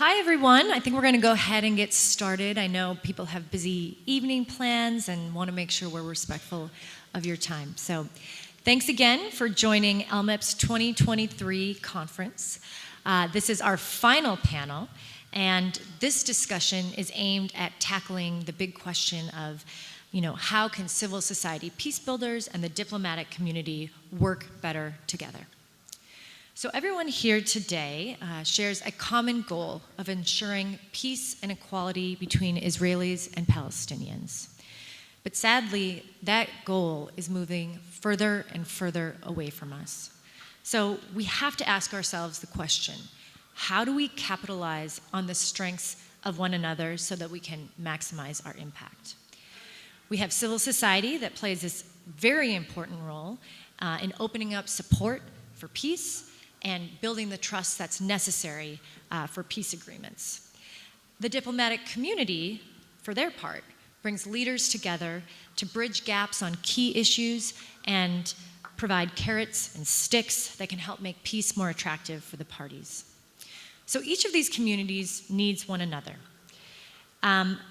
Hi, everyone. I think we're going to go ahead and get started. I know people have busy evening plans and want to make sure we're respectful of your time. So thanks again for joining ALLMEP's 2023 conference. This is our final panel, and this discussion is aimed at tackling the big question of, how can civil society peace builders and the diplomatic community work better together? So everyone here today shares a common goal of ensuring peace and equality between Israelis and Palestinians. But sadly, that goal is moving further and further away from us. So we have to ask ourselves the question, how do we capitalize on the strengths of one another so that we can maximize our impact? We have civil society that plays this very important role in opening up support for peace and building the trust that's necessary for peace agreements. The diplomatic community, for their part, brings leaders together to bridge gaps on key issues and provide carrots and sticks that can help make peace more attractive for the parties. So each of these communities needs one another.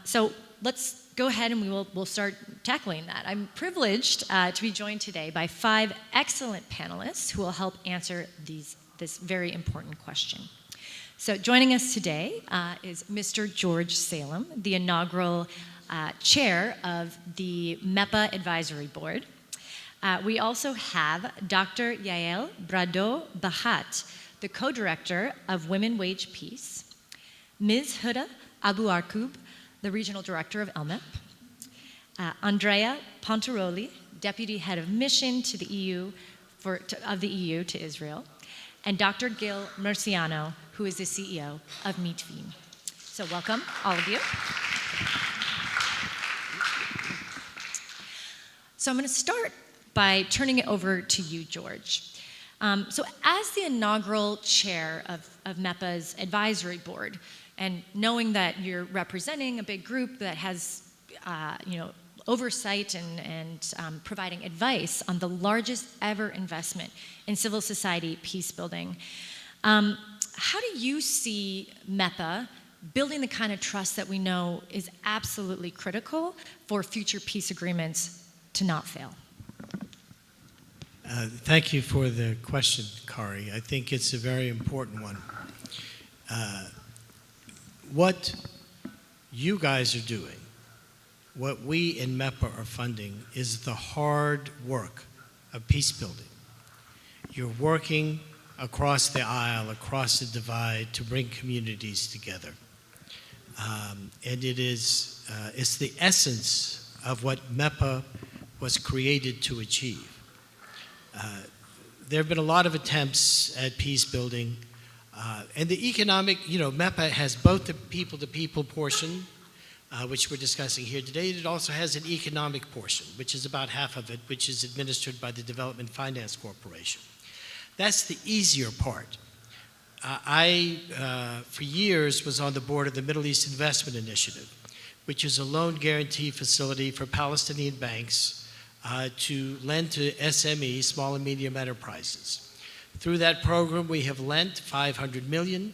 So let's go ahead and we'll start tackling that. I'm privileged to be joined today by 5 excellent panelists who will help answer this very important question. So joining us today is Mr. George Salem, the inaugural chair of the MEPPA Advisory Board. We also have Dr. Yael Braudo, the co-director of Women Wage Peace, Ms. Huda Abuarquob, the regional director of ALLMEP, Andrea Pontiroli, deputy head of mission to the EU of the EU to Israel, and Dr. Gil Murciano, who is the CEO of Mitvim. So welcome, all of you. So I'm going to start by turning it over to you, George. So as the inaugural chair of MEPPA's advisory board, and knowing that you're representing a big group that has oversight and providing advice on the largest ever investment in civil society peace building, how do you see MEPPA building the kind of trust that we know is absolutely critical for future peace agreements to not fail? Thank you for the question, Kari. I think it's a very important one. What you guys are doing, what we in MEPPA are funding, is the hard work of peace building. You're working across the aisle, across the divide, to bring communities together. And it's the essence of what MEPPA was created to achieve. There have been a lot of attempts at peace building, and the economic, MEPPA has both the people-to-people portion, which we're discussing here today. It also has an economic portion, which is about half of it, which is administered by the Development Finance Corporation. That's the easier part. I, for years, was on the board of the Middle East Investment Initiative, which is a loan guarantee facility for Palestinian banks to lend to SMEs, small and medium enterprises. Through that program, we have lent $500 million,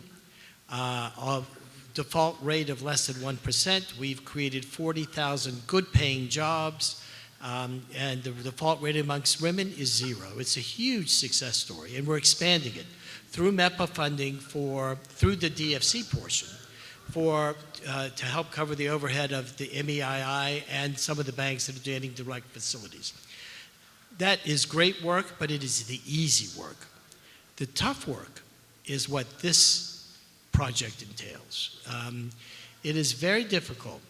of default rate of less than 1%. We've created 40,000 good-paying jobs, and the default rate amongst women is 0. It's a huge success story, and we're expanding it through MEPPA funding through the DFC portion to help cover the overhead of the MEII and some of the banks that are doing direct facilities. That is great work, but it is the easy work. The tough work is what this project entails. It is very difficult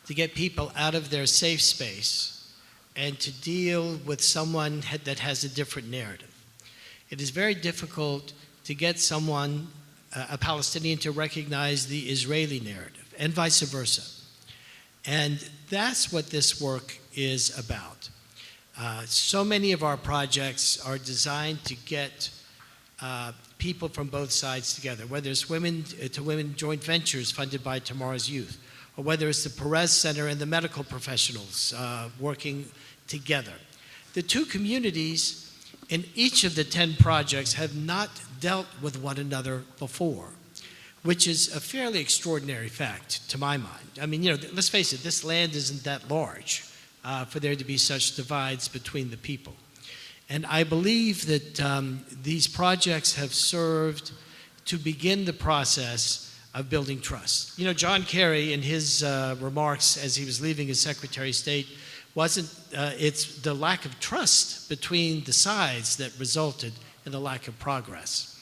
to get people out of their safe space and to deal with someone that has a different narrative. It is very difficult to get someone, a Palestinian, to recognize the Israeli narrative, and vice versa. And that's what this work is about. So many of our projects are designed to get people from both sides together, whether it's women to women joint ventures funded by Tomorrow's Youth, or whether it's the Perez Center and the medical professionals working together. The two communities in each of the 10 projects have not dealt with one another before. which is a fairly extraordinary fact to my mind. I mean, let's face it, this land isn't that large for there to be such divides between the people. And I believe that these projects have served to begin the process of building trust. John Kerry, in his remarks as he was leaving as Secretary of State, it's the lack of trust between the sides that resulted in the lack of progress.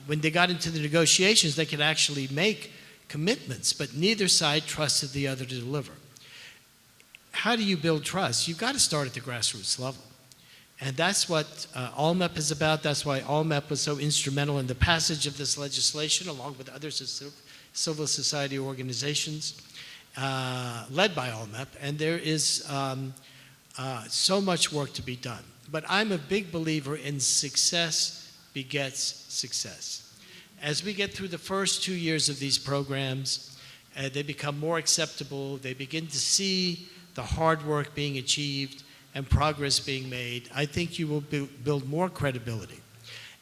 When they got into the negotiations, they could actually make commitments, but neither side trusted the other to deliver. How do you build trust? You've got to start at the grassroots level. And that's what ALLMEP is about. That's why ALLMEP was so instrumental in the passage of this legislation, along with other civil society organizations led by ALLMEP. And there is so much work to be done. But I'm a big believer in success begets success. As we get through the first 2 years of these programs, they become more acceptable. They begin to see the hard work being achieved and progress being made. I think you will build more credibility.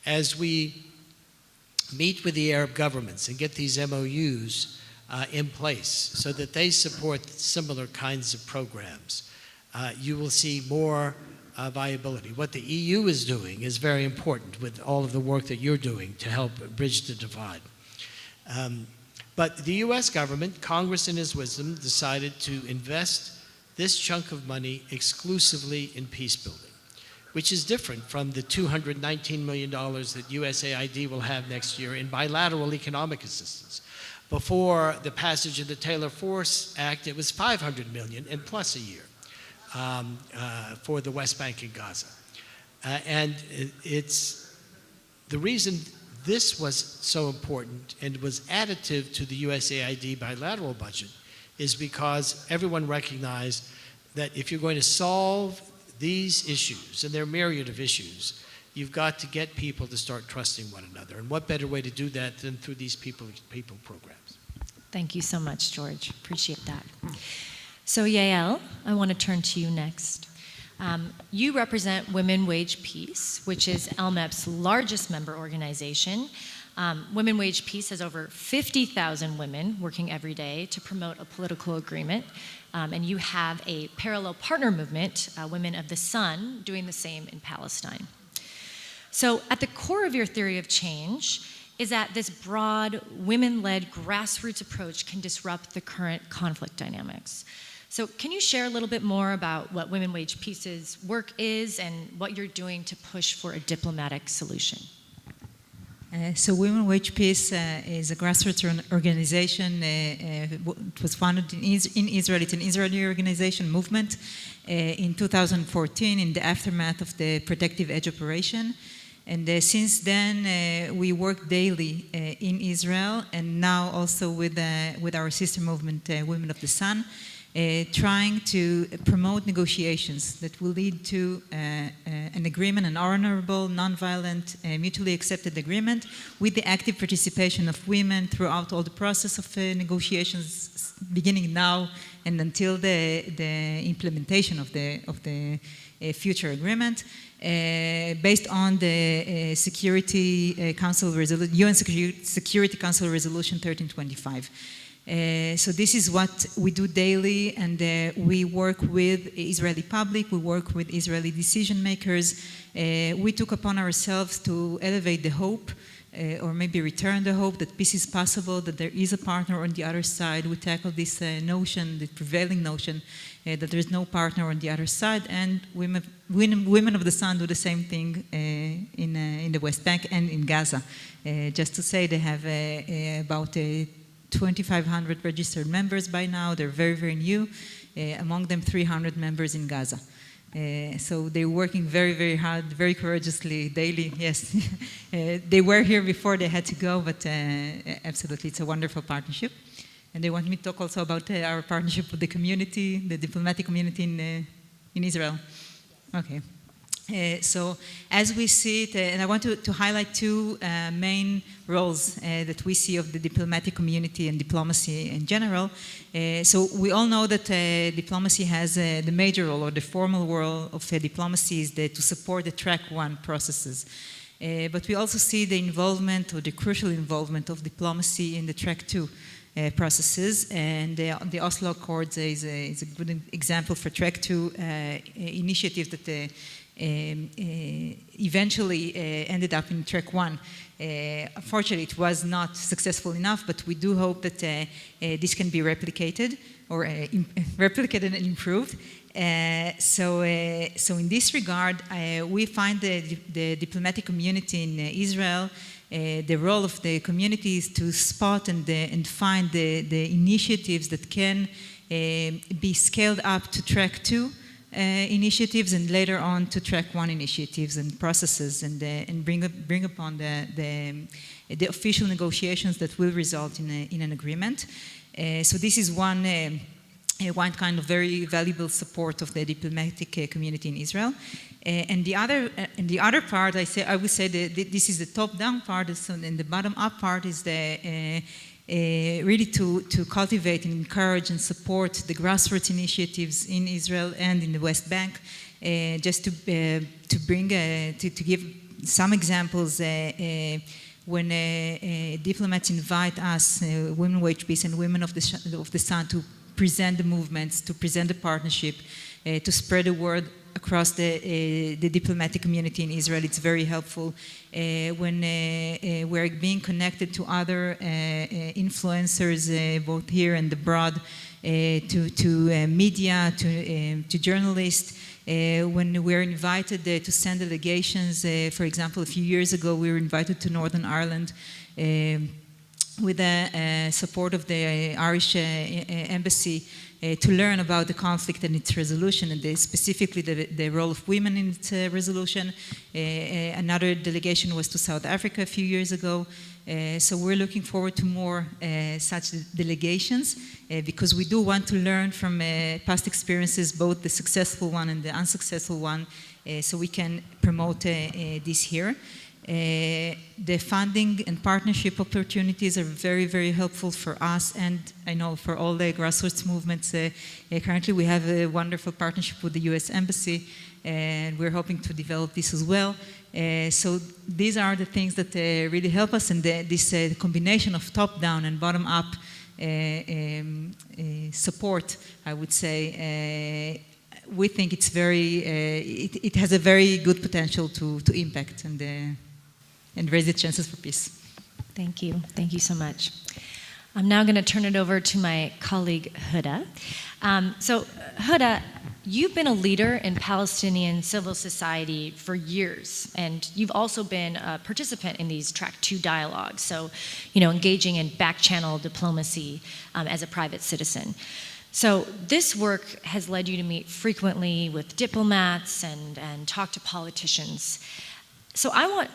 As we meet with the Arab governments and get these MOUs in place so that they support similar kinds of programs, you will see more viability. What the EU is doing is very important with all of the work that you're doing to help bridge the divide. But the US government, Congress in its wisdom, decided to invest this chunk of money exclusively in peace building, which is different from the $219 million that USAID will have next year in bilateral economic assistance. Before the passage of the Taylor Force Act, it was $500 million and plus a year for the West Bank and Gaza. And it's the reason this was so important and was additive to the USAID bilateral budget is because everyone recognized that if you're going to solve these issues, and there are myriad of issues, you've got to get people to start trusting one another. And what better way to do that than through these people programs? Thank you so much, George. Appreciate that. So Yael, I want to turn to you next. You represent Women Wage Peace, which is ALLMEP's largest member organization. Women Wage Peace has over 50,000 women working every day to promote a political agreement. And you have a parallel partner movement, Women of the Sun, doing the same in Palestine. So at the core of your theory of change is that this broad, women-led grassroots approach can disrupt the current conflict dynamics. So can you share a little bit more about what Women Wage Peace's work is and what you're doing to push for a diplomatic solution? So Women Wage Peace is a grassroots organization. It was founded in Israel. It's an Israeli organization movement in 2014 in the aftermath of the Protective Edge operation. And since then, we work daily in Israel and now also with our sister movement, Women of the Sun, trying to promote negotiations that will lead to an agreement, an honorable, nonviolent, mutually accepted agreement with the active participation of women throughout all the process of negotiations, beginning now and until the implementation of the future agreement, based on the Security Council UN Security Council Resolution 1325. So this is what we do daily, and we work with Israeli public, we work with Israeli decision makers. We took upon ourselves to elevate the hope, or maybe return the hope that peace is possible, that there is a partner on the other side. We tackle this notion, the prevailing notion, that there is no partner on the other side, and Women of the Sun do the same thing in the West Bank and in Gaza. Just to say, they have about 2,500 registered members by now. They're very, very new. Among them, 300 members in Gaza. So they're working very, very hard, very courageously, daily. Yes, they were here before they had to go, but absolutely, it's a wonderful partnership. And they want me to talk also about our partnership with the community, the diplomatic community in Israel. Okay. So as we see it, and I want to highlight two main roles that we see of the diplomatic community and diplomacy in general. So we all know that diplomacy has the major role, or the formal role of diplomacy is to support the track one processes. But we also see the involvement, or the crucial involvement, of diplomacy in the track 2 processes, and the Oslo Accords is a good example for track 2 initiative that eventually ended up in track 1. Unfortunately, it was not successful enough, but we do hope that this can be replicated, or replicated and improved. So in this regard, we find the diplomatic community in Israel, the role of the community is to spot and find the initiatives that can be scaled up to track 2 initiatives, and later on to track 1 initiatives and processes, and bring upon the official negotiations that will result in an agreement. So this is one kind of very valuable support of the diplomatic community in Israel. And the other part, I would say that this is the top-down part, and the bottom-up part is really to cultivate and encourage and support the grassroots initiatives in Israel and in the West Bank. Just to give some examples, when diplomats invite us, Women Wage Peace and Women of the Sun, to present the movements, to present the partnership, to spread the word across the diplomatic community in Israel, it's very helpful. When we're being connected to other influencers, both here and abroad, to media, to journalists, when we're invited to send delegations, for example, a few years ago, we were invited to Northern Ireland with the support of the Irish embassy to learn about the conflict and its resolution, and specifically the role of women in its resolution. Another delegation was to South Africa a few years ago. So we're looking forward to more such delegations because we do want to learn from past experiences, both the successful one and the unsuccessful one, so we can promote this here. The funding and partnership opportunities are very, very helpful for us, and I know for all the grassroots movements. Currently we have a wonderful partnership with the US Embassy, and we're hoping to develop this as well. So these are the things that really help us, and this combination of top-down and bottom-up support, I would say, we think it's very, it has a very good potential to impact and raise the chances for peace. Thank you. Thank you so much. I'm now going to turn it over to my colleague, Huda. So, Huda, you've been a leader in Palestinian civil society for years, and you've also been a participant in these Track 2 dialogues, so, engaging in back-channel diplomacy as a private citizen. So this work has led you to meet frequently with diplomats and talk to politicians. So I want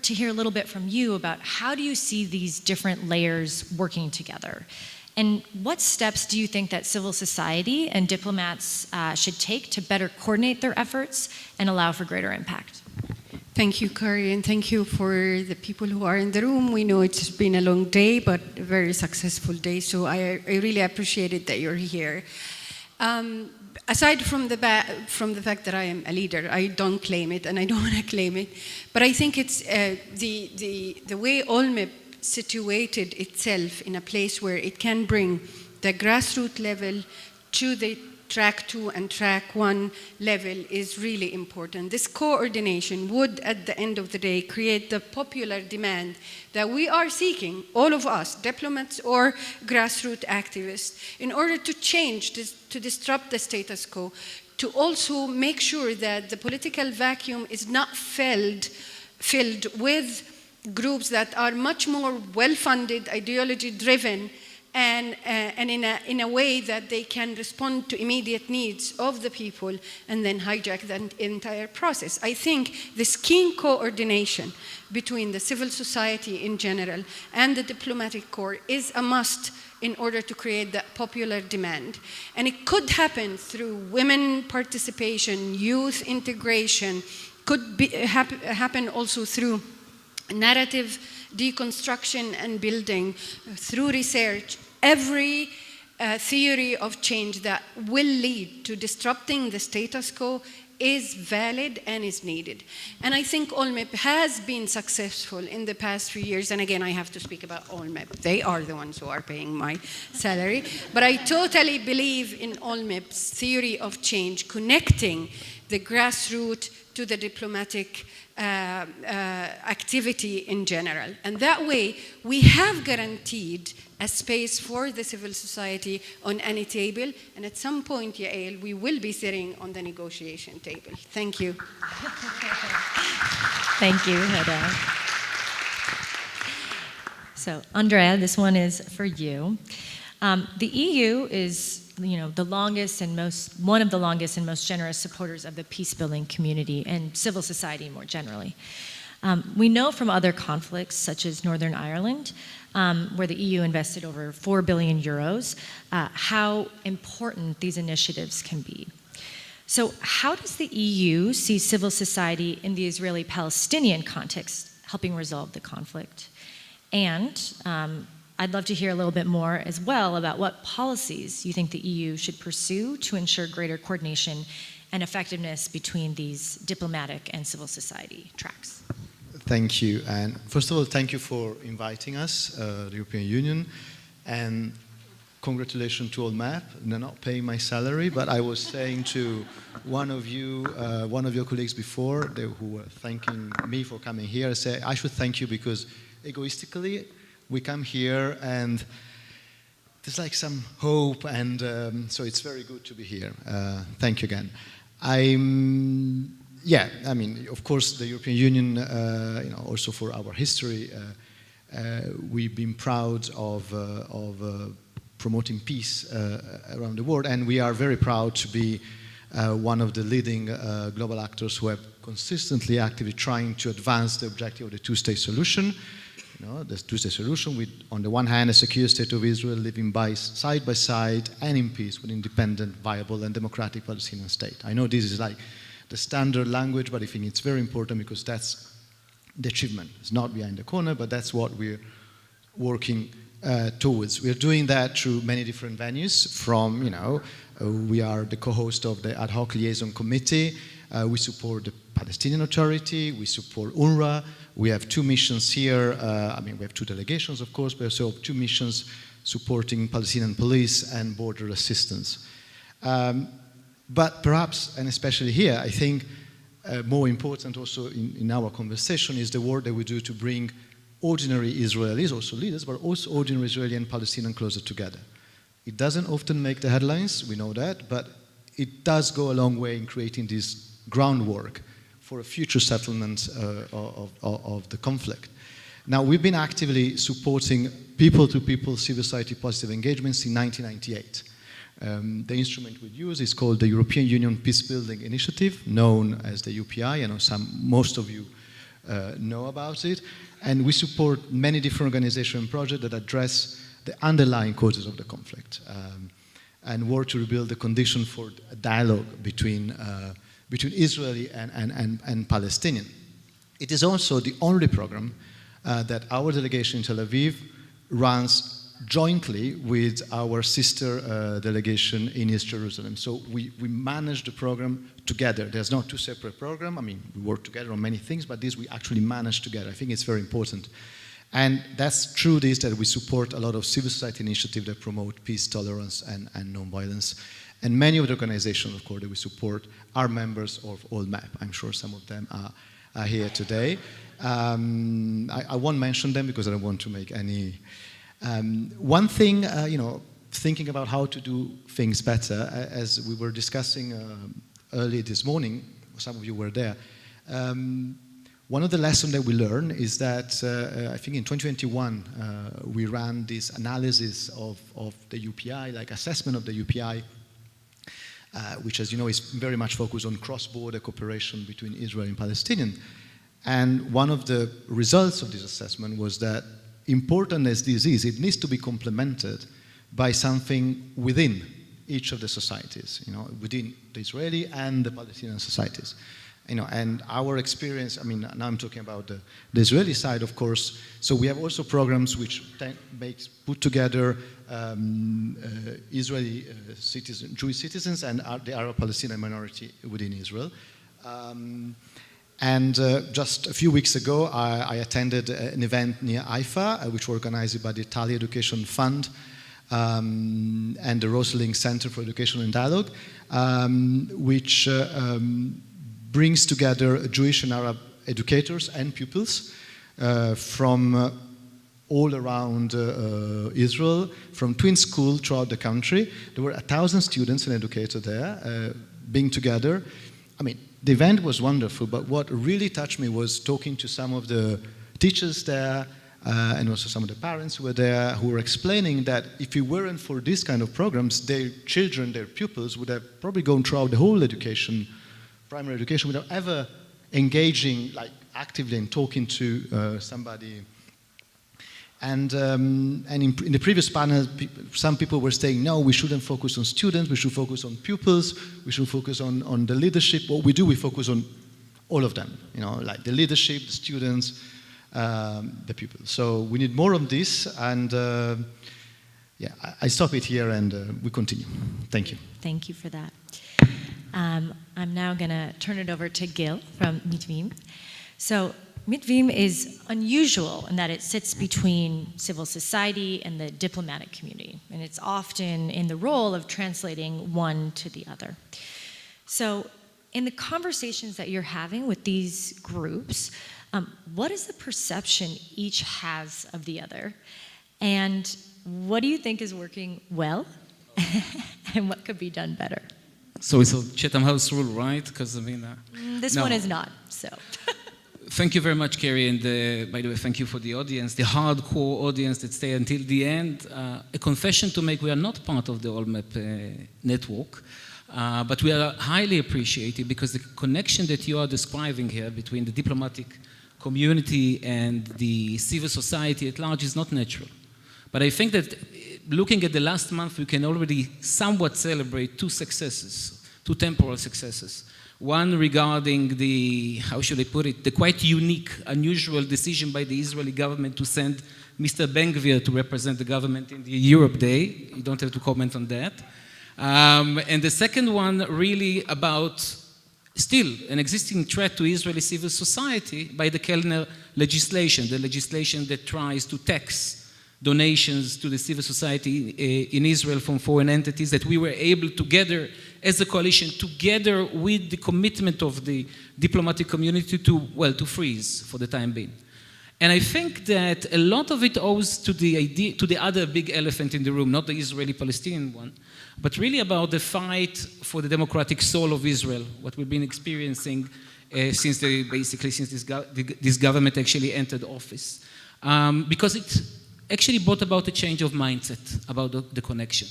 to hear a little bit from you about how do you see these different layers working together? And what steps do you think that civil society and diplomats should take to better coordinate their efforts and allow for greater impact? Thank you, Kari, and thank you for the people who are in the room. We know it's been a long day, but a very successful day, so I really appreciate it that you're here. Aside from the fact that I am a leader, I don't claim it, and I don't want to claim it, but I think it's the way ALLMEP situated itself in a place where it can bring the grassroots level to the Track 2 and Track 1 level is really important. This coordination would, at the end of the day, create the popular demand that we are seeking, all of us, diplomats or grassroots activists, in order to change, to disrupt the status quo, to also make sure that the political vacuum is not filled with groups that are much more well-funded, ideology-driven, and in a way that they can respond to immediate needs of the people and then hijack the entire process. I think this keen coordination between the civil society in general and the diplomatic corps is a must in order to create that popular demand. And it could happen through women participation, youth integration, could happen also through narrative deconstruction and building, through research. Every theory of change that will lead to disrupting the status quo is valid and is needed. And I think ALLMEP has been successful in the past few years. And again, I have to speak about ALLMEP. They are the ones who are paying my salary. But I totally believe in ALLMEP's theory of change, connecting the grassroots to the diplomatic activity in general. And that way, we have guaranteed a space for the civil society on any table. And at some point, Yael, we will be sitting on the negotiation table. Thank you. Thank you, Huda. So, Andrea, this one is for you. The EU is, the longest and one of the longest and most generous supporters of the peace-building community and civil society more generally. We know from other conflicts, such as Northern Ireland, where the EU invested over 4 billion euros, how important these initiatives can be. So how does the EU see civil society in the Israeli-Palestinian context helping resolve the conflict? And I'd love to hear a little bit more as well about what policies you think the EU should pursue to ensure greater coordination and effectiveness between these diplomatic and civil society tracks. Thank you. And first of all, thank you for inviting us, the European Union. And congratulations to ALLMEP. They're not paying my salary, but I was saying to one of your colleagues before, who were thanking me for coming here, I say, I should thank you because egoistically, we come here and there's like some hope, and so it's very good to be here. Thank you again. Yeah, I mean, of course, the European Union, also for our history, we've been proud of promoting peace around the world, and we are very proud to be one of the leading global actors who have consistently, actively trying to advance the objective of the two-state solution. The two-state solution with, on the one hand, a secure state of Israel living side by side and in peace with independent, viable, and democratic Palestinian state. I know this is like the standard language, but I think it's very important because that's the achievement. It's not behind the corner, but that's what we're working towards. We're doing that through many different venues from, we are the co-host of the Ad Hoc Liaison Committee. We support the Palestinian Authority. We support UNRWA. We have 2 missions here. We have 2 delegations, of course, but also 2 missions supporting Palestinian police and border assistance. But perhaps, and especially here, I think more important also in our conversation is the work that we do to bring ordinary Israelis, also leaders, but also ordinary Israeli and Palestinian closer together. It doesn't often make the headlines, we know that, but it does go a long way in creating this groundwork for a future settlement of the conflict. Now, we've been actively supporting people-to-people civil society positive engagements in 1998. The instrument we use is called the European Union Peacebuilding Initiative, known as the UPI. I know most of you know about it. And we support many different organizations and projects that address the underlying causes of the conflict and work to rebuild the condition for a dialogue between Israeli and Palestinian. It is also the only program that our delegation in Tel Aviv runs jointly with our sister delegation in East Jerusalem. So we manage the program together. There's not 2 separate programs. We work together on many things, but this we actually manage together. I think it's very important. And that's through this that we support a lot of civil society initiatives that promote peace, tolerance, and nonviolence. And many of the organizations, of course, that we support are members of ALLMEP. I'm sure some of them are here today. I won't mention them because I don't want to make any... one thing, thinking about how to do things better, as we were discussing early this morning, some of you were there, one of the lessons that we learned is that I think in 2021 we ran this analysis of the UPI, like assessment of the UPI, which, as you know, is very much focused on cross-border cooperation between Israel and Palestinian. And one of the results of this assessment was that, important as this is, it needs to be complemented by something within each of the societies, within the Israeli and the Palestinian societies. And our experience, I mean, now I'm talking about the Israeli side, of course. So we have also programs which put together Israeli Jewish citizens and the Arab-Palestinian minority within Israel. Just a few weeks ago, I attended an event near Haifa, which was organized by the Tali Education Fund and the Rosling Center for Education and Dialogue, which brings together Jewish and Arab educators and pupils from all around Israel, from twin schools throughout the country. There were 1,000 students and educators there being together. I mean, the event was wonderful, but what really touched me was talking to some of the teachers there and also some of the parents who were there, who were explaining that if it weren't for this kind of programs, their children, their pupils would have probably gone throughout the whole education, primary education, without ever engaging like actively and talking to somebody. And in the previous panel, some people were saying, no, we shouldn't focus on students, we should focus on pupils, we should focus on the leadership. What we do, we focus on all of them, like the leadership, the students, the pupils. So we need more of this, and I stop it here and we continue. Thank you. Thank you for that. I'm now going to turn it over to Gil from Mitvim. So Mitvim is unusual in that it sits between civil society and the diplomatic community, and it's often in the role of translating one to the other. So in the conversations that you're having with these groups, what is the perception each has of the other? And what do you think is working well? And what could be done better? So it's a Chatham House rule, right? Because I mean, this no. one is not, so. Thank you very much, Carrie, and by the way, thank you for the audience, the hardcore audience that stay until the end. A confession to make, we are not part of the ALLMEP network, but we are highly appreciated because the connection that you are describing here between the diplomatic community and the civil society at large is not natural. But I think that looking at the last month, we can already somewhat celebrate two successes, two temporal successes. One regarding the, how should I put it, the quite unique, unusual decision by the Israeli government to send Mr. Ben-Gvir to represent the government in the Europe Day. You don't have to comment on that. And the second one really about still an existing threat to Israeli civil society by the Kellner legislation, the legislation that tries to tax donations to the civil society in Israel from foreign entities that we were able together as a coalition, together with the commitment of the diplomatic community to freeze for the time being. And I think that a lot of it owes to the other big elephant in the room, not the Israeli-Palestinian one, but really about the fight for the democratic soul of Israel, what we've been experiencing since this government actually entered office. Because it actually brought about a change of mindset about the connection.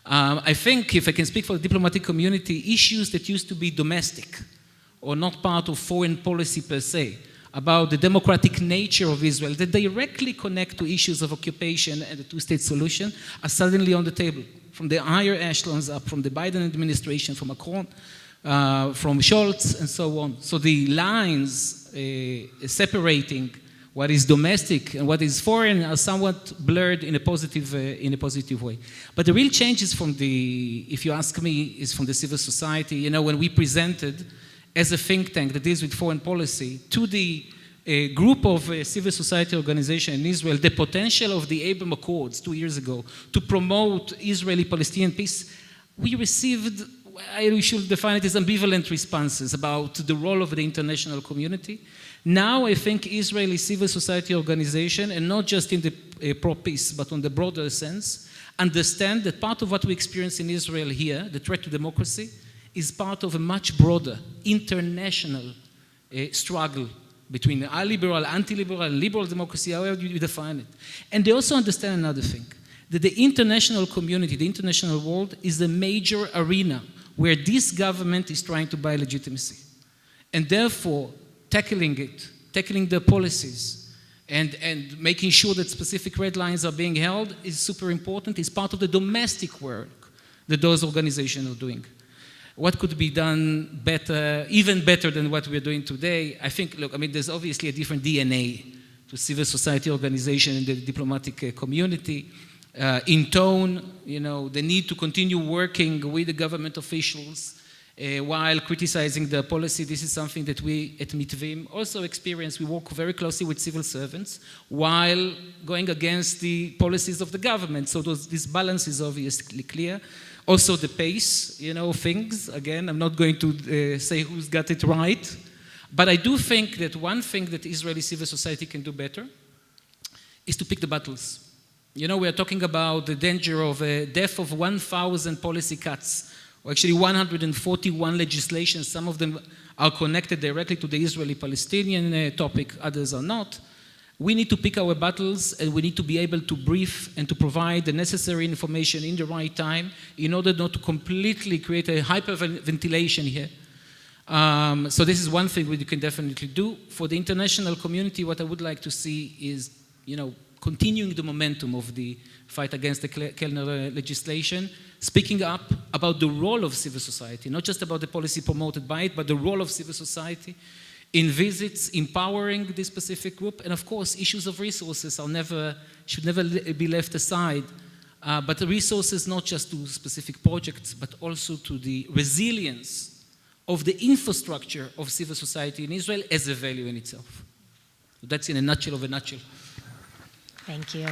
I think, if I can speak for the diplomatic community, issues that used to be domestic or not part of foreign policy per se, about the democratic nature of Israel, that directly connect to issues of occupation and the two-state solution, are suddenly on the table. From the higher echelons up, from the Biden administration, from Macron, from Scholz, and so on. So the lines separating what is domestic and what is foreign are somewhat blurred in a positive way. But the real change is from if you ask me, is from the civil society. When we presented as a think tank that deals with foreign policy to the group of civil society organizations in Israel, the potential of the Abraham Accords 2 years ago to promote Israeli-Palestinian peace, we received, I should define it as ambivalent responses about the role of the international community. Now I think Israeli civil society organization, and not just in the pro-peace, but on the broader sense, understand that part of what we experience in Israel here, the threat to democracy, is part of a much broader international struggle between liberal, anti-liberal, liberal democracy, however you define it. And they also understand another thing, that the international community, the international world, is the major arena where this government is trying to buy legitimacy. And therefore, tackling the policies and making sure that specific red lines are being held is super important. It's part of the domestic work that those organizations are doing. what could be done better, even better than what we're doing today? I think, look, I mean, there's obviously a different DNA to civil society organization in the diplomatic community. In tone, you know, the need to continue working with the government officials while criticizing the policy. This is something that we at Mitvim also experience. We work very closely with civil servants while going against the policies of the government. So this balance is obviously clear. Also the pace, you know, things. Again, I'm not going to say who's got it right. But I do think that one thing that Israeli civil society can do better is to pick the battles. You know, we are talking about the danger of a death of 1,000 policy cuts, or actually 141 legislations. Some of them are connected directly to the Israeli-Palestinian topic, others are not. We need to pick our battles, and we need to be able to brief and to provide the necessary information in the right time in order not to completely create a hyperventilation here. So this is one thing we can definitely do. For the international community, what I would like to see is, you know, continuing the momentum of the fight against the Kellner legislation, speaking up about the role of civil society, not just about the policy promoted by it, but the role of civil society in visits, empowering this specific group, and of course, issues of resources should never be left aside, but the resources not just to specific projects, but also to the resilience of the infrastructure of civil society in Israel as a value in itself. That's in a nutshell of a nutshell. Thank you.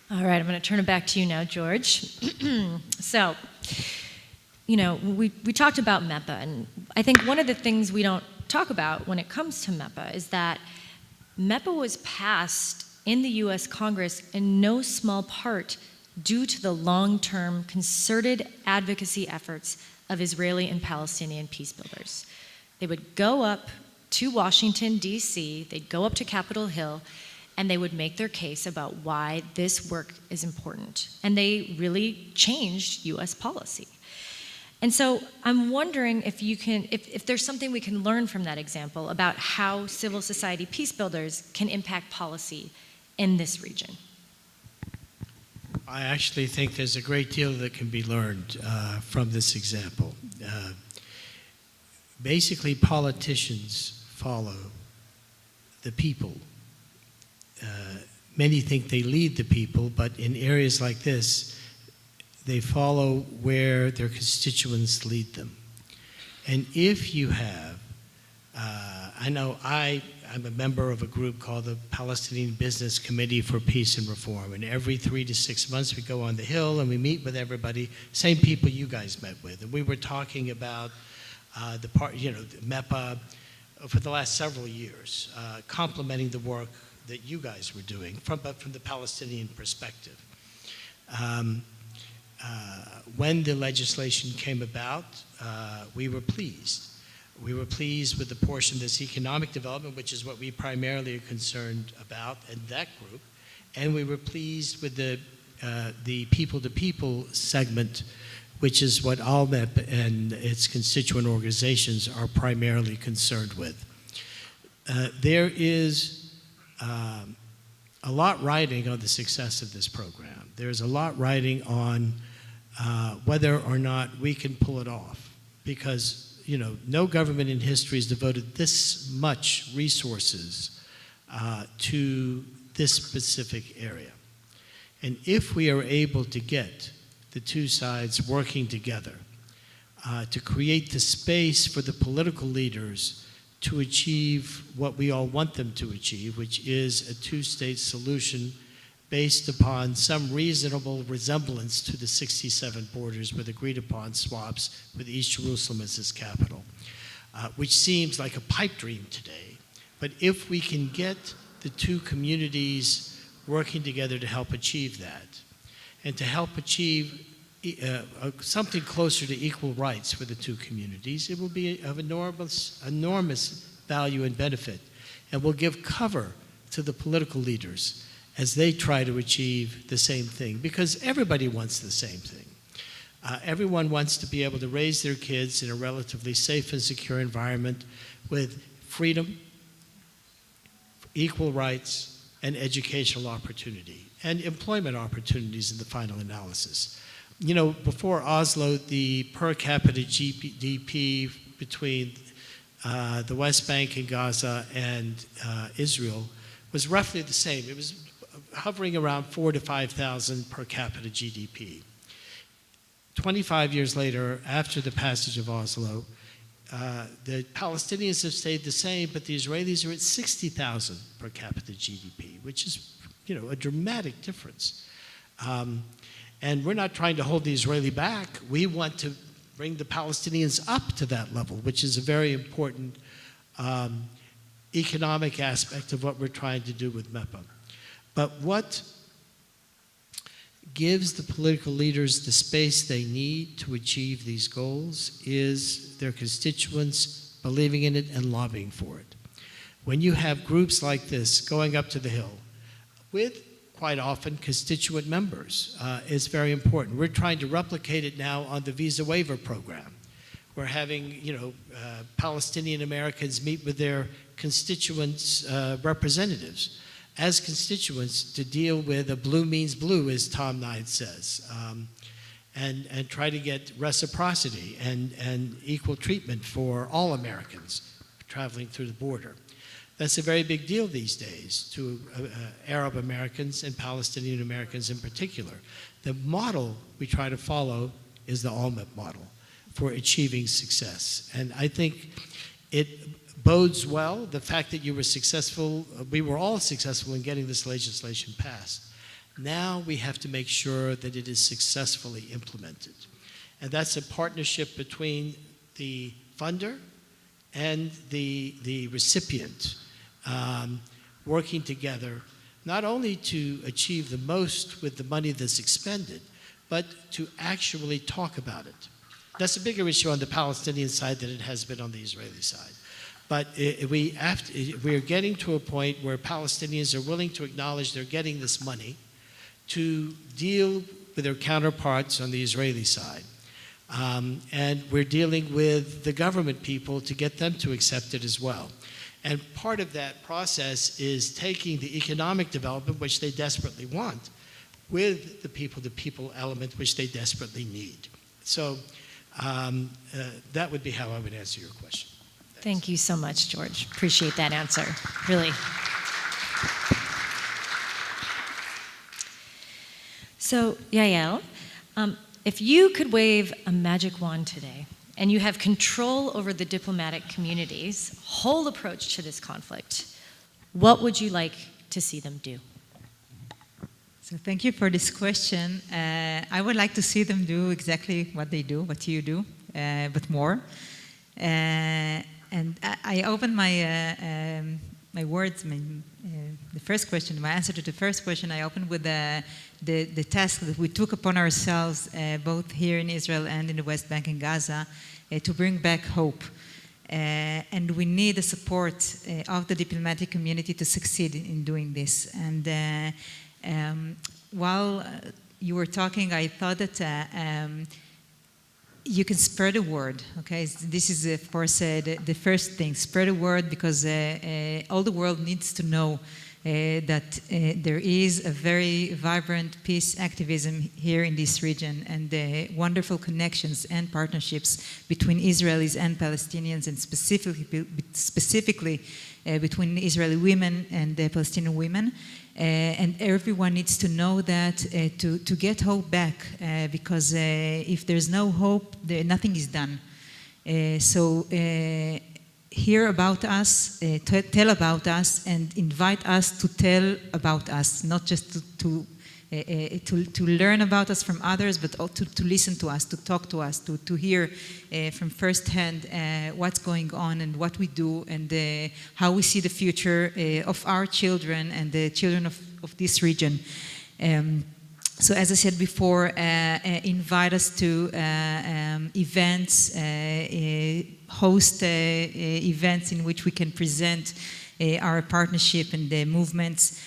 All right, I'm going to turn it back to you now, George. So, you know, we talked about MEPPA, and I think one of the things we don't talk about when it comes to MEPPA is that MEPPA was passed in the US Congress in no small part due to the long-term concerted advocacy efforts of Israeli and Palestinian peace builders. They would go up to Washington, D.C., they'd go up to Capitol Hill, and they would make their case about why this work is important. And they really changed US policy. And so I'm wondering if you can, if there's something we can learn from that example about how civil society peace builders can impact policy in this region. I actually think there's a great deal that can be learned from this example. Basically, politicians follow the people. Many think they lead the people, but in areas like this, they follow where their constituents lead them. And if you have, I know I'm a member of a group called the Palestinian Business Committee for Peace and Reform, and every 3 to 6 months we go on the Hill and we meet with everybody, same people you guys met with, and we were talking about the MEPPA for the last several years, complementing the work that you guys were doing from the Palestinian perspective. When the legislation came about, we were pleased. We were pleased with the portion that's economic development, which is what we primarily are concerned about in that group, and we were pleased with the people-to-people segment, which is what ALLMEP and its constituent organizations are primarily concerned with. There is a lot riding on the success of this program. There's a lot riding on whether or not we can pull it off, because no government in history has devoted this much resources to this specific area. And if we are able to get the two sides working together to create the space for the political leaders to achieve what we all want them to achieve, which is a two-state solution based upon some reasonable resemblance to the 67 borders with agreed-upon swaps with East Jerusalem as its capital, which seems like a pipe dream today. But if we can get the two communities working together to help achieve that, and to help achieve something closer to equal rights for the two communities, it will be of enormous value and benefit, and will give cover to the political leaders as they try to achieve the same thing, because everybody wants the same thing. Everyone wants to be able to raise their kids in a relatively safe and secure environment with freedom, equal rights, and educational opportunity, and employment opportunities in the final analysis. You know, before Oslo, the per capita GDP between the West Bank and Gaza and Israel was roughly the same. It was hovering around 4,000 to 5,000 per capita GDP. 25 years later, after the passage of Oslo, the Palestinians have stayed the same, but the Israelis are at 60,000 per capita GDP, which is, you know, a dramatic difference. And we're not trying to hold the Israeli back. We want to bring the Palestinians up to that level, which is a very important economic aspect of what we're trying to do with MEPPA. But what gives the political leaders the space they need to achieve these goals is their constituents believing in it and lobbying for it. When you have groups like this going up to the Hill with quite often constituent members, is very important. We're trying to replicate it now on the visa waiver program. We're having, you know, Palestinian Americans meet with their constituents' representatives as constituents to deal with a blue means blue, as Tom Knight says, and try to get reciprocity and equal treatment for all Americans traveling through the border. That's a very big deal these days to Arab Americans and Palestinian Americans in particular. The model we try to follow is the ALLMEP model for achieving success. And I think it bodes well, the fact that you were successful, we were all successful in getting this legislation passed. Now we have to make sure that it is successfully implemented. And that's a partnership between the funder and the recipient, working together, not only to achieve the most with the money that's expended, but to actually talk about it. That's a bigger issue on the Palestinian side than it has been on the Israeli side. But we are getting to a point where Palestinians are willing to acknowledge they're getting this money to deal with their counterparts on the Israeli side. And we're dealing with the government people to get them to accept it as well. And part of that process is taking the economic development, which they desperately want, with the people-to-people element, which they desperately need. So that would be how I would answer your question. Thank you so much, George. Appreciate that answer, really. So, Yael, if you could wave a magic wand today, and you have control over the diplomatic community's whole approach to this conflict, what would you like to see them do? So thank you for this question. I would like to see them do exactly what they do, what you do, but more. And I opened my words, the first question, my answer to the first question, I opened with the task that we took upon ourselves, both here in Israel and in the West Bank and Gaza, to bring back hope. And we need the support of the diplomatic community to succeed in doing this. And while you were talking, I thought that you can spread the word, okay? This is, of course, the first thing. Spread the word, because all the world needs to know that there is a very vibrant peace activism here in this region, and wonderful connections and partnerships between Israelis and Palestinians, and specifically between Israeli women and Palestinian women. And everyone needs to know that to get hope back, because if there's no hope, nothing is done. So hear about us, tell about us, and invite us to tell about us, not just to learn about us from others, but to listen to us, to talk to us, to hear from firsthand what's going on and what we do, and how we see the future of our children and the children of this region. So as I said before, invite us to events, host events in which we can present our partnership and the movements.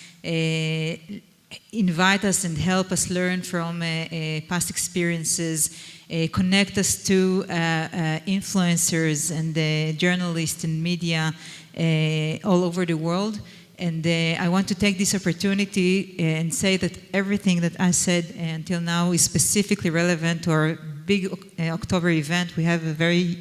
Invite us and help us learn from past experiences, connect us to influencers and journalists and media all over the world, And I want to take this opportunity and say that everything that I said until now is specifically relevant to our big October event. We have a very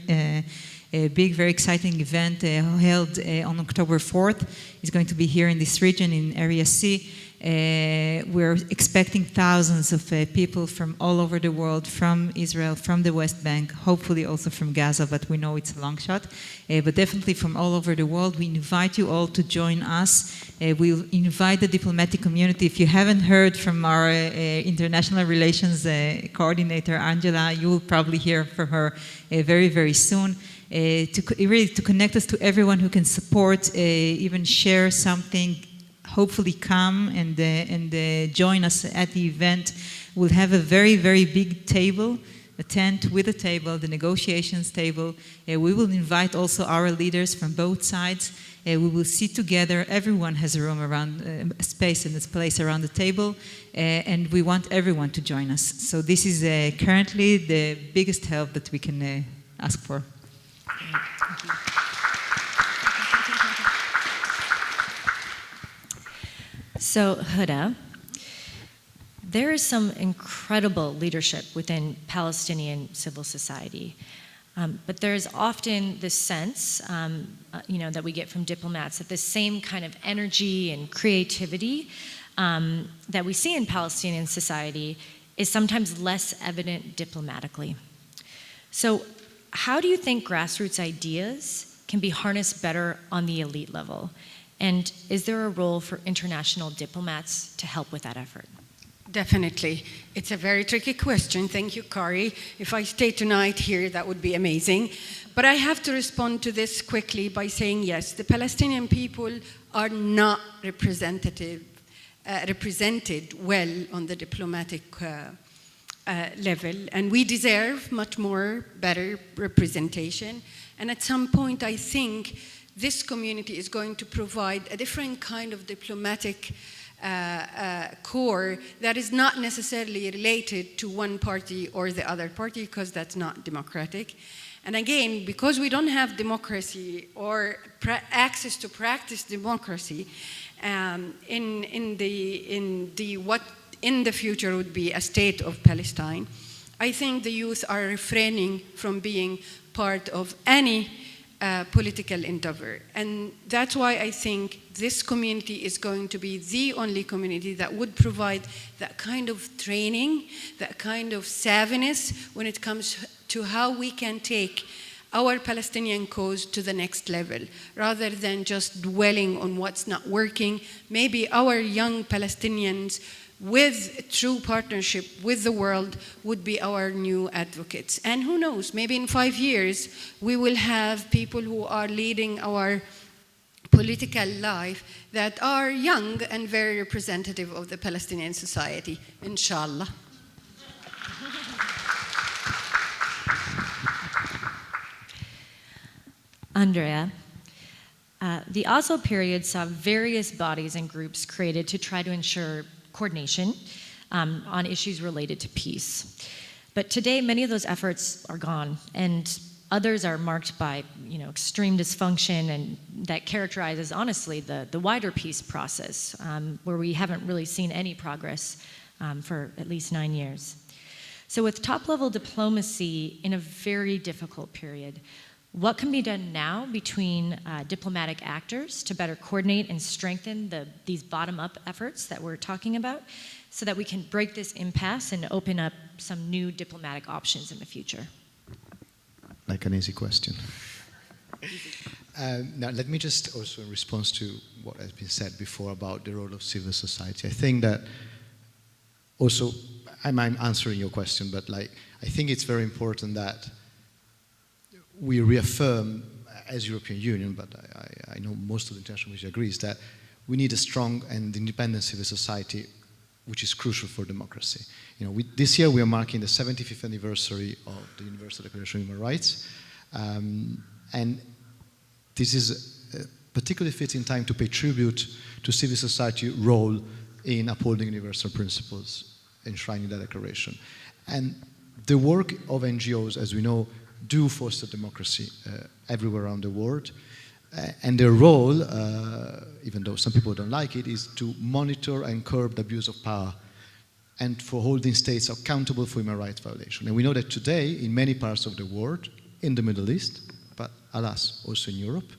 big, very exciting event held on October 4th. It's going to be here in this region in Area C. We're expecting thousands of people from all over the world, from Israel, from the West Bank, hopefully also from Gaza, but we know it's a long shot. But definitely from all over the world. We invite you all to join us. We'll invite the diplomatic community. If you haven't heard from our international relations coordinator, Angela, you will probably hear from her very, very soon. To connect us to everyone who can support, even share something, hopefully come and join us at the event. We'll have a very, very big table, a tent with a table, the negotiations table. We will invite also our leaders from both sides. We will sit together. Everyone has a room around, a space and a place around the table, and we want everyone to join us. So this is currently the biggest help that we can ask for. So, Huda, there is some incredible leadership within Palestinian civil society, but there is often this sense, that we get from diplomats that the same kind of energy and creativity that we see in Palestinian society is sometimes less evident diplomatically. So, how do you think grassroots ideas can be harnessed better on the elite level? And is there a role for international diplomats to help with that effort? Definitely. It's a very tricky question. Thank you, Kari. If I stay tonight here, that would be amazing. But I have to respond to this quickly by saying yes, the Palestinian people are not represented well on the diplomatic level, and we deserve much more better representation. And at some point, I think this community is going to provide a different kind of diplomatic core that is not necessarily related to one party or the other party, because that's not democratic. And again, because we don't have democracy or access to practice democracy, in the future would be a state of Palestine, I think the youth are refraining from being part of any political endeavor. And that's why I think this community is going to be the only community that would provide that kind of training, that kind of savviness when it comes to how we can take our Palestinian cause to the next level, rather than just dwelling on what's not working. Maybe our young Palestinians with true partnership with the world would be our new advocates. And who knows, maybe in 5 years, we will have people who are leading our political life that are young and very representative of the Palestinian society, inshallah. Andrea, the Oslo period saw various bodies and groups created to try to ensure coordination on issues related to peace. But today, many of those efforts are gone, and others are marked by extreme dysfunction, and that characterizes, honestly, the wider peace process, where we haven't really seen any progress for at least 9 years. So with top-level diplomacy in a very difficult period, what can be done now between diplomatic actors to better coordinate and strengthen these bottom-up efforts that we're talking about, so that we can break this impasse and open up some new diplomatic options in the future? Like an easy question. Now, let me just also, in response to what has been said before about the role of civil society, I think that also, I'm answering your question, but I think it's very important that we reaffirm as European Union, but I know most of the international community agrees, that we need a strong and independent civil society, which is crucial for democracy. This year we are marking the 75th anniversary of the Universal Declaration of Human Rights, and this is particularly fitting time to pay tribute to civil society role in upholding universal principles enshrined in the Declaration. And the work of NGOs, as we know, do foster democracy everywhere around the world. And their role, even though some people don't like it, is to monitor and curb the abuse of power and for holding states accountable for human rights violation. And we know that today, in many parts of the world, in the Middle East, but alas, also in Europe,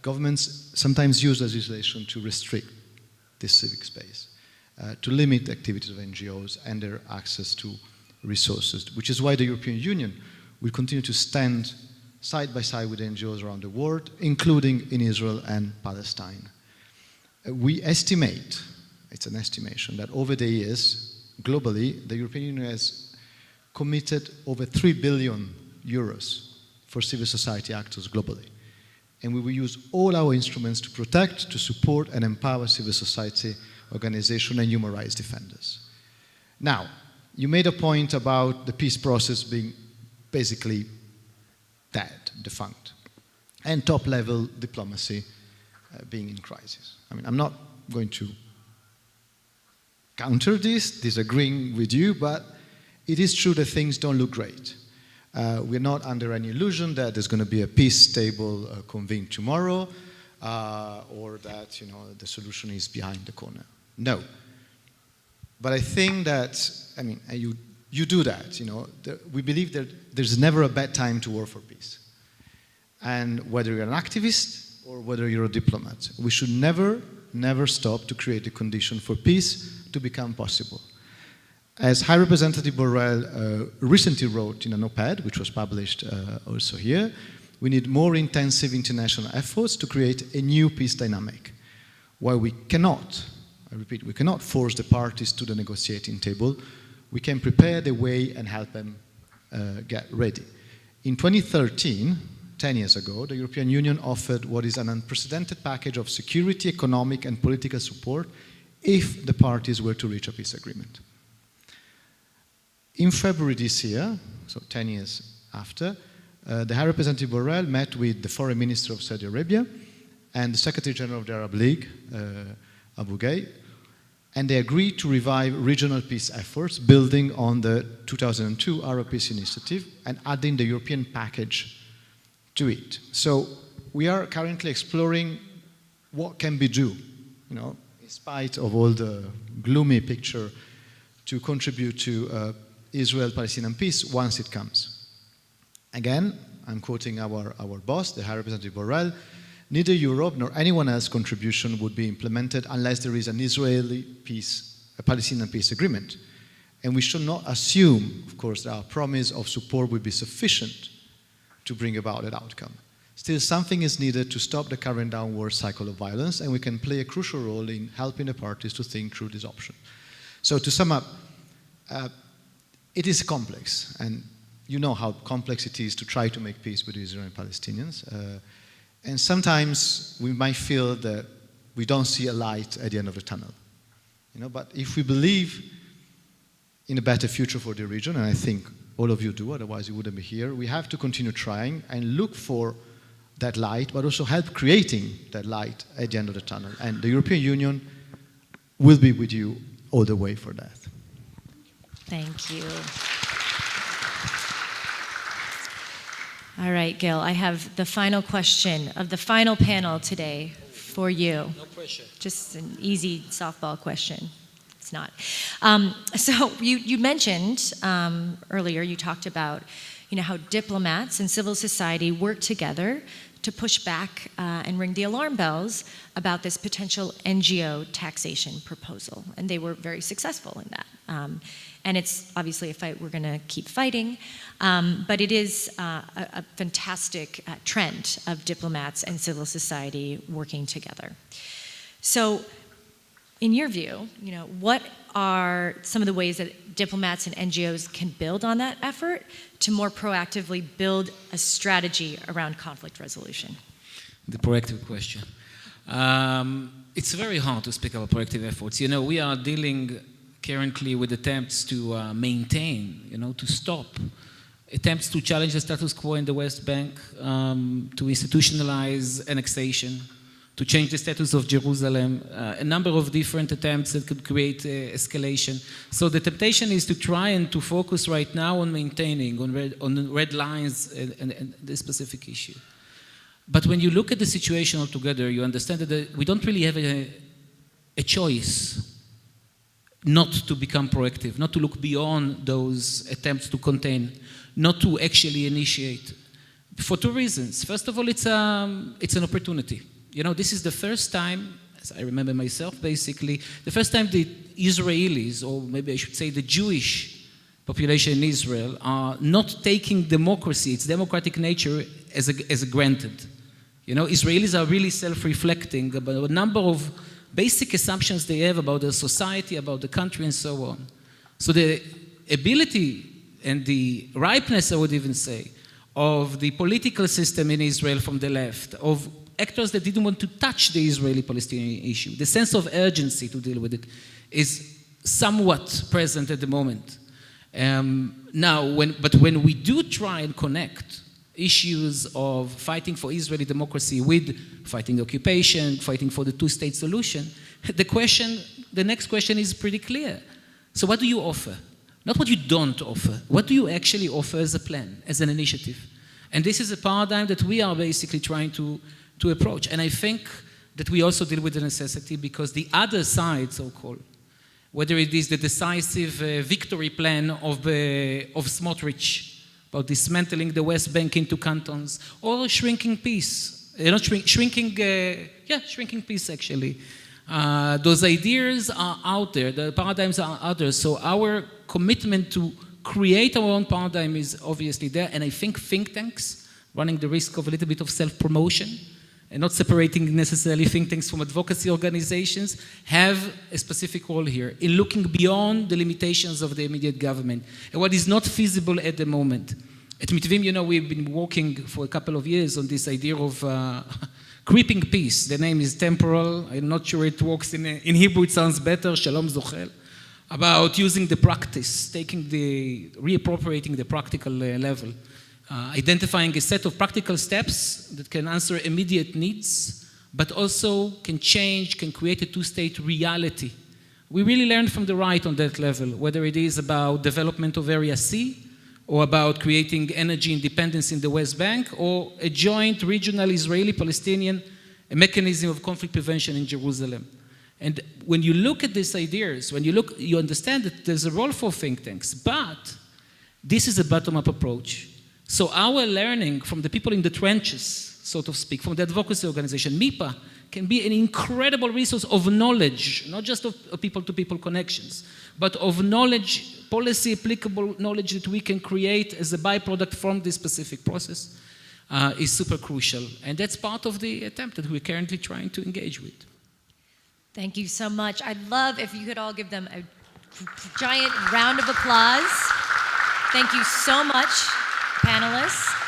governments sometimes use legislation to restrict this civic space, to limit the activities of NGOs and their access to resources, which is why the European Union will continue to stand side by side with NGOs around the world, including in Israel and Palestine. We estimate, it's an estimation, that over the years, globally, the European Union has committed over 3 billion euros for civil society actors globally. And we will use all our instruments to protect, to support, and empower civil society organizations and human rights defenders. Now, you made a point about the peace process being basically dead, defunct, and top-level diplomacy being in crisis. I mean, I'm not going to counter this, disagreeing with you, but it is true that things don't look great. We're not under any illusion that there's going to be a peace table convened tomorrow, or that the solution is behind the corner. No. But I think that, I mean, you do that, we believe that there's never a bad time to work for peace. And whether you're an activist or whether you're a diplomat, we should never stop to create the condition for peace to become possible. As High Representative Borrell recently wrote in an op-ed, which was published also here, we need more intensive international efforts to create a new peace dynamic. While we cannot, I repeat, we cannot force the parties to the negotiating table, we can prepare the way and help them get ready. In 2013, 10 years ago, the European Union offered what is an unprecedented package of security, economic, and political support if the parties were to reach a peace agreement. In February this year, so 10 years after, the High Representative Borrell met with the Foreign Minister of Saudi Arabia and the Secretary General of the Arab League, Abu Ghai, and they agreed to revive regional peace efforts building on the 2002 Arab Peace Initiative and adding the European package to it. So we are currently exploring what can be done, in spite of all the gloomy picture, to contribute to Israel-Palestinian peace once it comes. Again, I'm quoting our boss, the High Representative Borrell, neither Europe nor anyone else's contribution would be implemented unless there is an Israeli peace, a Palestinian peace agreement. And we should not assume, of course, that our promise of support will be sufficient to bring about that outcome. Still, something is needed to stop the current downward cycle of violence, and we can play a crucial role in helping the parties to think through this option. So to sum up, it is complex, and you know how complex it is to try to make peace with Israel and Palestinians. And sometimes we might feel that we don't see a light at the end of the tunnel. But if we believe in a better future for the region, and I think all of you do, otherwise you wouldn't be here, we have to continue trying and look for that light, but also help creating that light at the end of the tunnel. And the European Union will be with you all the way for that. Thank you. All right, Gil, I have the final question of the final panel today for you. No pressure. Just an easy softball question. It's not. So you mentioned earlier, you talked about how diplomats and civil society work together to push back and ring the alarm bells about this potential NGO taxation proposal. And they were very successful in that. And it's obviously a fight we're going to keep fighting. But it is a fantastic trend of diplomats and civil society working together. So in your view, what are some of the ways that diplomats and NGOs can build on that effort to more proactively build a strategy around conflict resolution? The proactive question. It's very hard to speak about proactive efforts. We are dealing currently with attempts to maintain, to stop, attempts to challenge the status quo in the West Bank, to institutionalize annexation, to change the status of Jerusalem, a number of different attempts that could create escalation. So the temptation is to try and to focus right now on maintaining, on red lines and this specific issue. But when you look at the situation altogether, you understand that we don't really have a choice not to become proactive, not to look beyond those attempts to contain, not to actually initiate, for two reasons. First of all, it's an opportunity. You know, this is the first time, as I remember myself, basically, the first time the Israelis, or maybe I should say the Jewish population in Israel, are not taking democracy, its democratic nature, as a granted. You know, Israelis are really self-reflecting about a number of basic assumptions they have about their society, about the country, and so on. So the ability and the ripeness, I would even say, of the political system in Israel from the left, of actors that didn't want to touch the Israeli-Palestinian issue, the sense of urgency to deal with it, is somewhat present at the moment. But when we do try and connect issues of fighting for Israeli democracy with fighting occupation, fighting for the two-state solution, the next question is pretty clear. So what do you offer? Not what you don't offer. What do you actually offer as a plan, as an initiative? And this is a paradigm that we are basically trying to approach. And I think that we also deal with the necessity because the other side, so-called, whether it is the decisive victory plan of Smotrich, about dismantling the West Bank into cantons, or shrinking peace. Shrinking peace, actually. Those ideas are out there, the paradigms are out there, so our commitment to create our own paradigm is obviously there, and I think think tanks, running the risk of a little bit of self-promotion, and not separating necessarily think tanks from advocacy organizations, have a specific role here in looking beyond the limitations of the immediate government and what is not feasible at the moment. At Mitvim, you know, we've been working for a couple of years on this idea of creeping peace. The name is temporal. I'm not sure it works in Hebrew. It sounds better. Shalom Zochel. About using the practice, reappropriating the practical level. Identifying a set of practical steps that can answer immediate needs, but also can change, can create a two-state reality. We really learned from the right on that level, whether it is about development of Area C, or about creating energy independence in the West Bank, or a joint regional Israeli-Palestinian mechanism of conflict prevention in Jerusalem. And when you look at these ideas, you understand that there's a role for think tanks, but this is a bottom-up approach. So our learning from the people in the trenches, so to speak, from the advocacy organization, MEPPA, can be an incredible resource of knowledge, not just of people-to-people connections, but of knowledge, policy applicable knowledge that we can create as a byproduct from this specific process is super crucial. And that's part of the attempt that we're currently trying to engage with. Thank you so much. I'd love if you could all give them a giant round of applause. Thank you so much, panelists.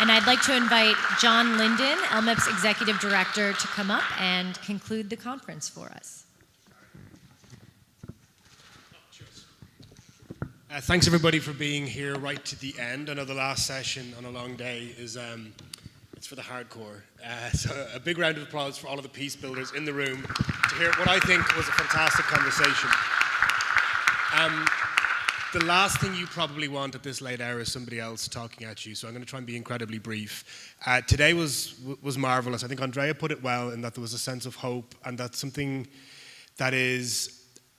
And I'd like to invite John Linden, ALLMEP's Executive Director, to come up and conclude the conference for us. Thanks everybody for being here right to the end. I know the last session on a long day is it's for the hardcore. So a big round of applause for all of the peace builders in the room to hear what I think was a fantastic conversation. The last thing you probably want at this late hour is somebody else talking at you, so I'm going to try and be incredibly brief. Today was marvelous. I think Andrea put it well in that there was a sense of hope, and that's something that is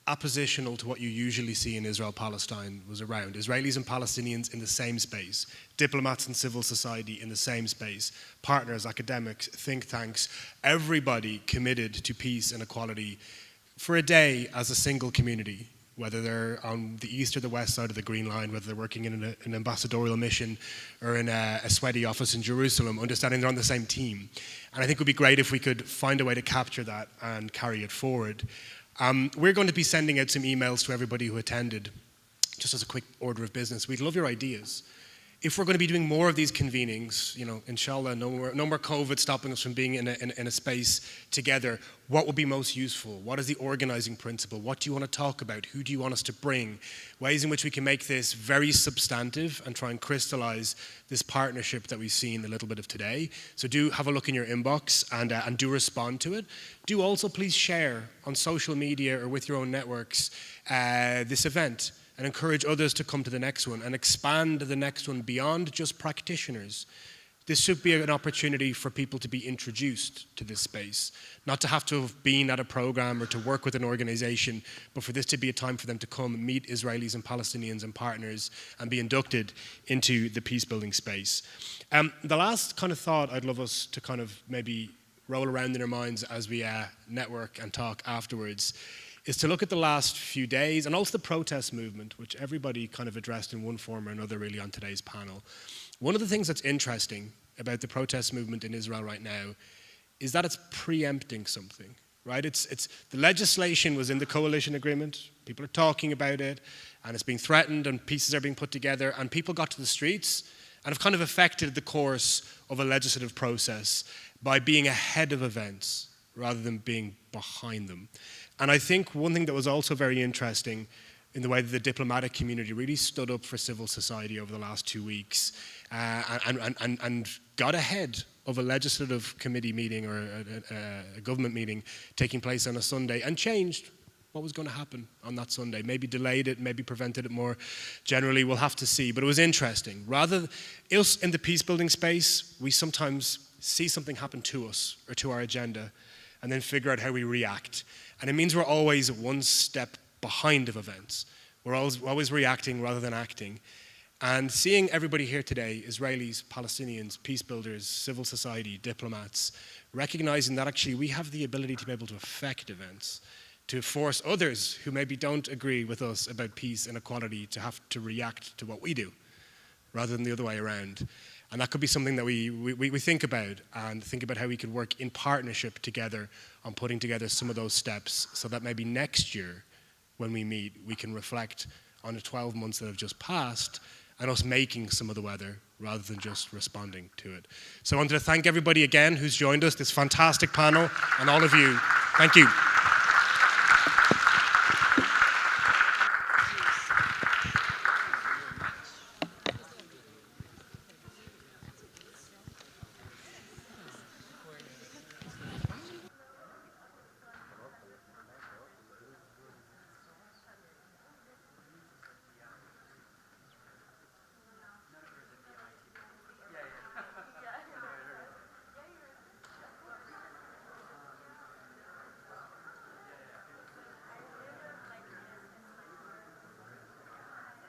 oppositional to what you usually see in Israel-Palestine was around. Israelis and Palestinians in the same space, diplomats and civil society in the same space, partners, academics, think tanks, everybody committed to peace and equality for a day as a single community, whether they're on the east or the west side of the Green Line, whether they're working in an ambassadorial mission or in a sweaty office in Jerusalem, understanding they're on the same team. And I think it would be great if we could find a way to capture that and carry it forward. We're going to be sending out some emails to everybody who attended, just as a quick order of business. We'd love your ideas. If we're going to be doing more of these convenings, you know, inshallah, no more COVID stopping us from being in a space together, what would be most useful? What is the organizing principle? What do you want to talk about? Who do you want us to bring? Ways in which we can make this very substantive and try and crystallize this partnership that we've seen a little bit of today. So do have a look in your inbox and do respond to it. Do also please share on social media or with your own networks this event, and encourage others to come to the next one and expand the next one beyond just practitioners this should be an opportunity for people to be introduced to this space, not to have to have been at a program or to work with an organization, but for this to be a time for them to come and meet Israelis and Palestinians and partners and be inducted into the peace building space. The last kind of thought I'd love us to kind of maybe roll around in our minds as we network and talk afterwards is to look at the last few days and also the protest movement, which everybody kind of addressed in one form or another really on today's panel. One of the things that's interesting about the protest movement in Israel right now is that it's preempting something, right? It's the legislation was in the coalition agreement, people are talking about it, and it's being threatened and pieces are being put together, and people got to the streets and have kind of affected the course of a legislative process by being ahead of events rather than being behind them. And I think one thing that was also very interesting in the way that the diplomatic community really stood up for civil society over the last 2 weeks and got ahead of a legislative committee meeting or a government meeting taking place on a Sunday and changed what was going to happen on that Sunday. Maybe delayed it, maybe prevented it more. Generally, we'll have to see. But it was interesting. Rather, us in the peace building space, we sometimes see something happen to us or to our agenda and then figure out how we react. And it means we're always one step behind of events. We're always reacting rather than acting. And seeing everybody here today, Israelis, Palestinians, peace builders, civil society, diplomats, recognizing that actually we have the ability to be able to affect events, to force others who maybe don't agree with us about peace and equality to have to react to what we do, rather than the other way around. And that could be something that we think about, and think about how we could work in partnership together on putting together some of those steps so that maybe next year when we meet, we can reflect on the 12 months that have just passed and us making some of the weather rather than just responding to it. So I wanted to thank everybody again who's joined us, this fantastic panel, and all of you. Thank you.